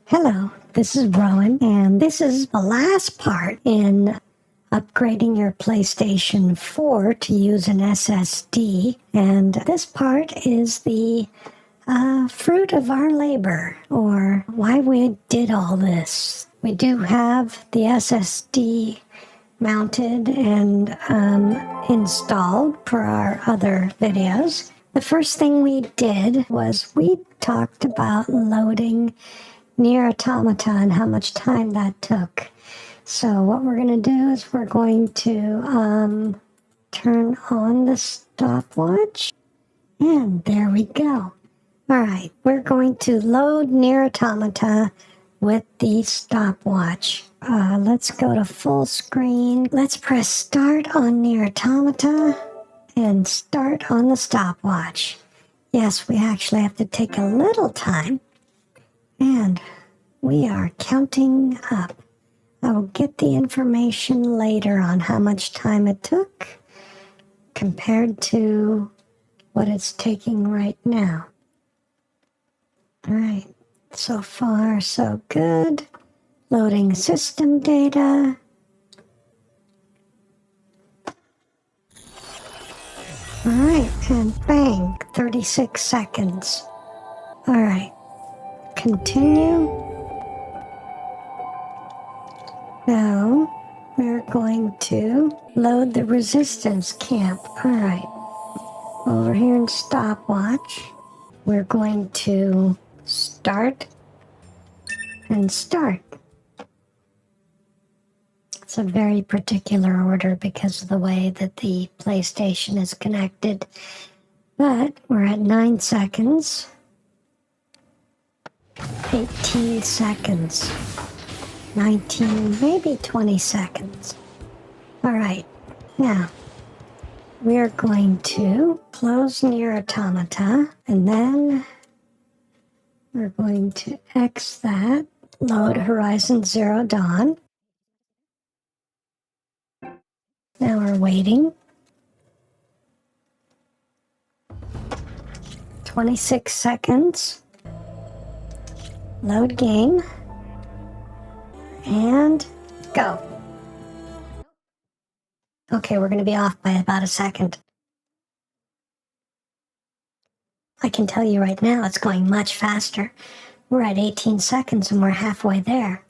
Hello, this is Rowan, and this is the last part in upgrading your PlayStation 4 to use an SSD. And this part is the fruit of our labor, or why we did all this. We do have the SSD mounted and installed per our other videos. The first thing we did was we talked about loading Nier Automata and how much time that took. So what we're going to do is we're going to turn on the stopwatch, and there we go. All right, we're going to load Nier Automata with the stopwatch. Let's go to full screen. Let's press start on Nier Automata and start on the stopwatch. Yes, we actually have to take a little time. And we are counting up. I will get the information later on how much time it took compared to what it's taking right now. All right, so far so good. Loading system data. All right, and bang, 36 seconds. All right, continue. Now, we're going to load the resistance camp. All right. Over here in stopwatch, we're going to start and start. It's a very particular order because of the way that the PlayStation is connected. But we're at 9 seconds. 18 seconds. 19, maybe 20 seconds. All right, now we're going to close Nier Automata, and then we're going to X that, load Horizon Zero Dawn. Now we're waiting. 26 seconds. Load game. And go. Okay, we're going to be off by about a second. I can tell you right now it's going much faster. We're at 18 seconds and we're halfway there.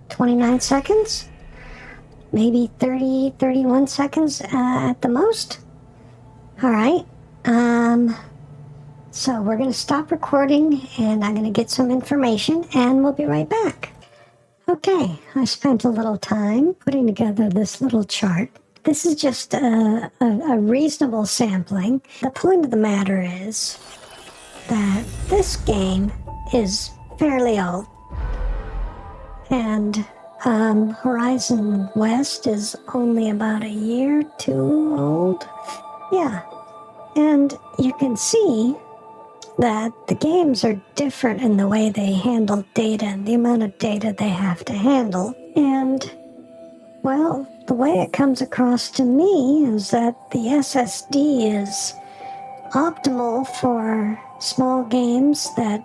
29 seconds? Maybe 30, 31 seconds at the most? All right. So we're going to stop recording and I'm going to get some information and we'll be right back. Okay, I spent a little time putting together this little chart. This is just a reasonable sampling. The point of the matter is that this game is fairly old. And Horizon West is only about a year, 2 old. Yeah, and you can see that the games are different in the way they handle data and the amount of data they have to handle. And, well, the way it comes across to me is that the SSD is optimal for small games that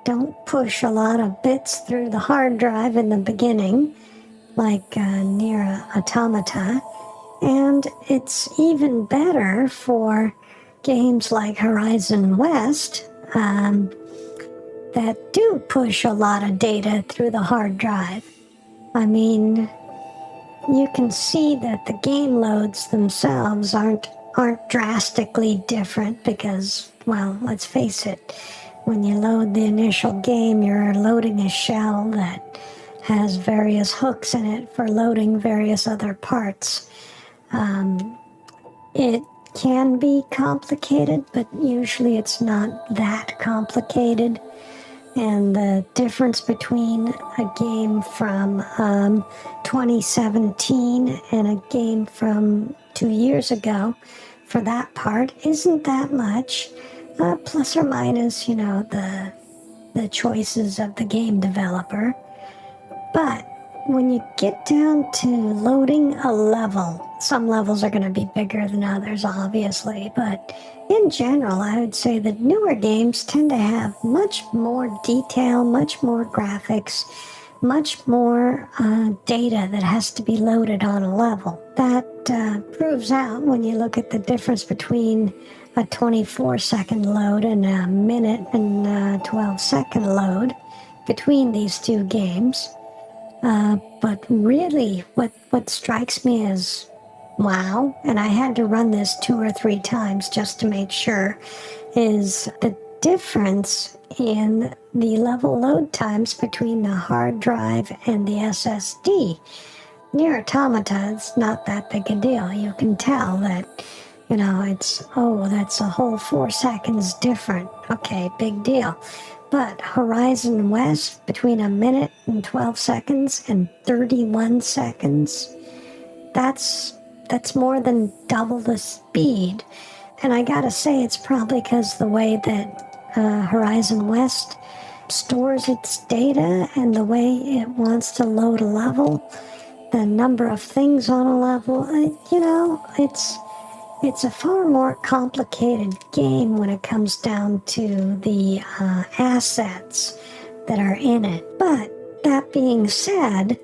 don't push a lot of bits through the hard drive in the beginning, like Nier Automata. And it's even better for games like Horizon West that do push a lot of data through the hard drive. I mean, you can see that the game loads themselves aren't drastically different because, well, let's face it, when you load the initial game, you're loading a shell that has various hooks in it for loading various other parts. It can be complicated, but usually it's not that complicated. And the difference between a game from 2017 and a game from 2 years ago, for that part, isn't that much. Plus or minus, the choices of the game developer. But when you get down to loading a level, some levels are going to be bigger than others, obviously, but in general, I would say that newer games tend to have much more detail, much more graphics, much more data that has to be loaded on a level. That proves out when you look at the difference between a 24-second load and a minute and 12-second load between these two games. But really, what strikes me as wow, and I had to run this 2 or 3 times just to make sure, is the difference in the level load times between the hard drive and the SSD. Near Automata, it's not that big a deal. You can tell that, it's, that's a whole 4 seconds different. Okay, big deal. But Horizon West, between a minute and 12 seconds and 31 seconds, that's more than double the speed. And I gotta say, it's probably because the way that Horizon West stores its data and the way it wants to load a level, the number of things on a level, it's a far more complicated game when it comes down to the assets that are in it. But that being said,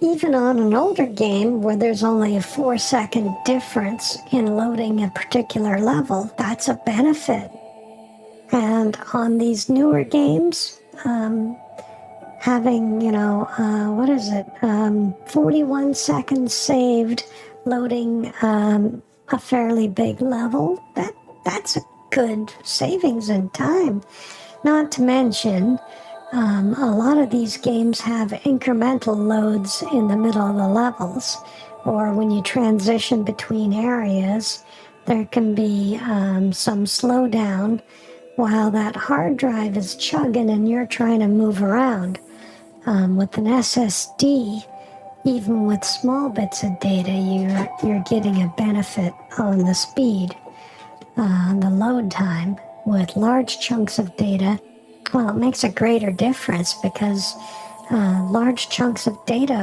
even on an older game where there's only a 4-second difference in loading a particular level, that's a benefit. And on these newer games, having, 41 seconds saved loading a fairly big level, that's a good savings in time. Not to mention, a lot of these games have incremental loads in the middle of the levels, or when you transition between areas, there can be some slowdown while that hard drive is chugging and you're trying to move around. With an SSD, even with small bits of data, you're getting a benefit on the speed, the load time. With large chunks of data, well, it makes a greater difference because large chunks of data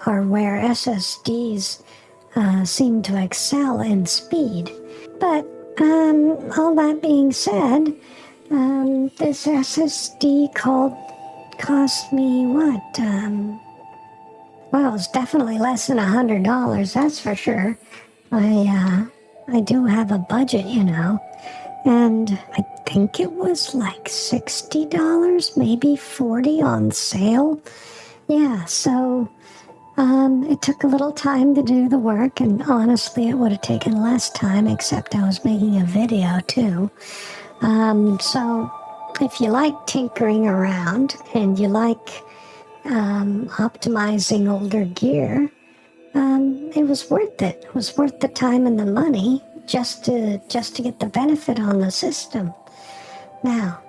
are where SSDs seem to excel in speed. But all that being said, this SSD cost me what? Well, it's definitely less than $100, that's for sure. I do have a budget, and I think it was like $60, maybe $40 on sale. Yeah, so it took a little time to do the work, and honestly, it would have taken less time, except I was making a video too. So if you like tinkering around and you like optimizing older gear, it was worth it. It was worth the time and the money just to get the benefit on the system. Now,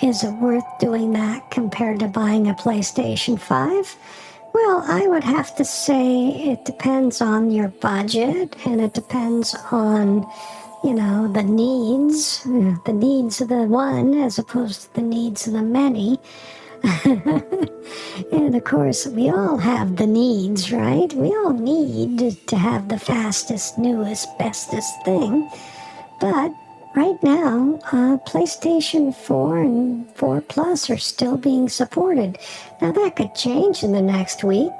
is it worth doing that compared to buying a PlayStation 5? Well, I would have to say it depends on your budget, and it depends on, the needs of the one as opposed to the needs of the many. And of course, we all have the needs, right? We all need to have the fastest, newest, bestest thing. But right now, PlayStation 4 and 4 Plus are still being supported. Now, that could change in the next week.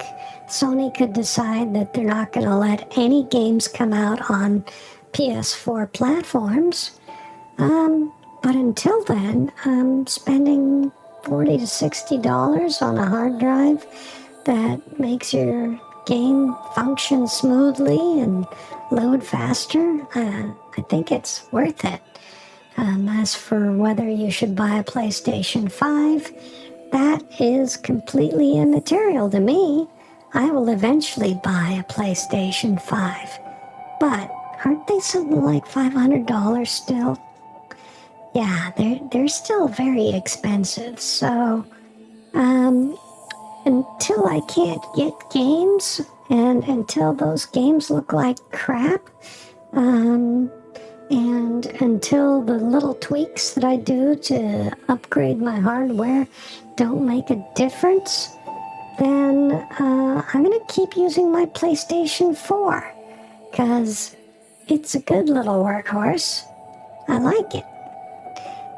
Sony could decide that they're not going to let any games come out on PS4 platforms. But until then, spending $40 to $60 on a hard drive that makes your game function smoothly and load faster, I think it's worth it. As for whether you should buy a PlayStation 5, that is completely immaterial to me. I will eventually buy a PlayStation 5. But aren't they something like $500 still? Yeah, they're still very expensive. So, until I can't get games, and until those games look like crap, and until the little tweaks that I do to upgrade my hardware don't make a difference, then I'm going to keep using my PlayStation 4 because it's a good little workhorse. I like it.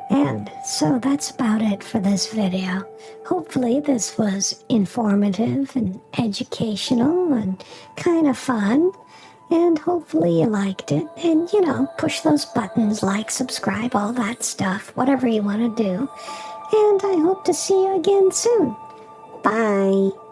And so that's about it for this video. Hopefully this was informative and educational and kind of fun. And hopefully you liked it. And, push those buttons, like, subscribe, all that stuff, whatever you want to do. And I hope to see you again soon. Bye.